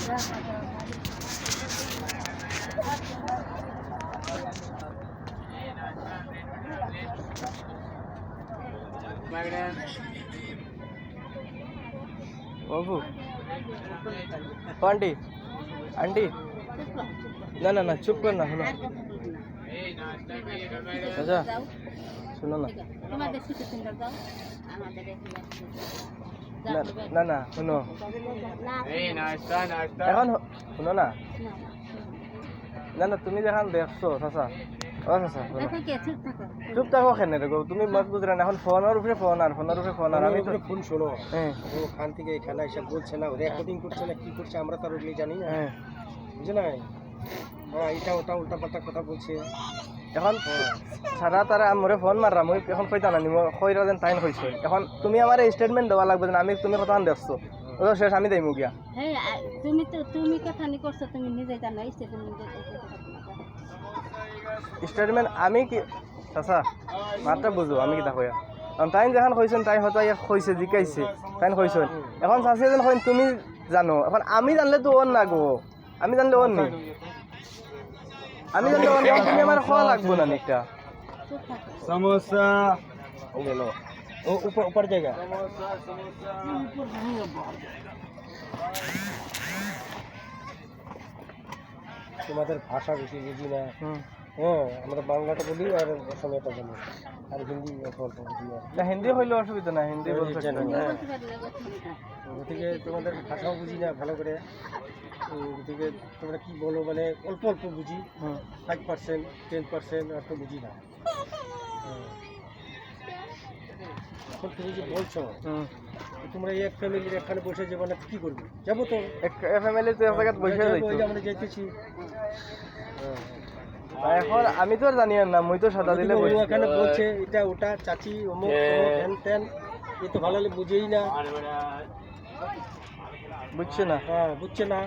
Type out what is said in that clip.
बाबू aunty aunty ना ना ना चुप करना सुनो अच्छा सुनो ना না না শুনো এখন শুনো না না না তুমি যেখান দেখছো চাচা ও চাচা চুপ থাকো কেনে দেখো তুমি মত বুঝরা না এখন ফোনের উপরে ফোন আর আমি তো ফোন শোনো ওখান থেকে এখানে এসে বলছে না রেকর্ডিং করছে না কি করছে আমরা তার ওগুলি জানি না বুঝে না হ্যাঁ এটা ওটা উল্টা পাল্টা কথা বলছে এখন সারা তারা মোরে ফোন মাররা মই এখন কইতা না নিমো কইরা দেন টাইম হইছে এখন তুমি আমারে স্টেটমেন্ট দেওয়া লাগবে না আমি তুমি কথা দেখছো ও শেষ আমি দেইমু গিয়া হ্যাঁ তুমি কথা নি করছো তুমি নিজে জানো স্টেটমেন্ট আমি কি চাচা মাত্রা বুঝো আমি কিতা কইয়া কারণ টাইম যখন কইছেন টাইম হয়তো কইছে জিকাইছে টাইম কইছেন এখন চাচি যেন কইন তুমি জানো এখন আমি জানলে তো ওর না গো আমি জানলে ওর নেই আমি জানলে ওর নেই তুমি আমার খাওয়া লাগবো না নিকটা समोसा ও গেল ও ऊपर जाएगा তোমাদের ভাষা বেশি বুঝি না হ্যাঁ আমরা বাংলাটা বলি আর অসমীয়াটা বলি আর হিন্দি অল্প বুঝি না হিন্দি হইলে অসুবিধা না হিন্দি বলতে গতিকে তোমাদের ভাষাও বুঝি না ভালো করে গতিকে তোমরা কি বলো মানে অল্প অল্প বুঝি 5% 10% আর তো বুঝি না এখন তুমি যে বলছো তোমরা এক ফ্যামিলির এখানে বসে যাবো না কি করবে যাবো তো এক ফ্যামিলি তো এক জায়গায় বসে যাইতো আমরা যাইতেছি এখন আমি তো আর জানি না মই তো সাদা দিলে এখানে বলছে এটা ওটা চাচি অমুক হ্যান ত্যান এ তো ভালো বুঝেই না বুঝছে না হ্যাঁ বুঝছে না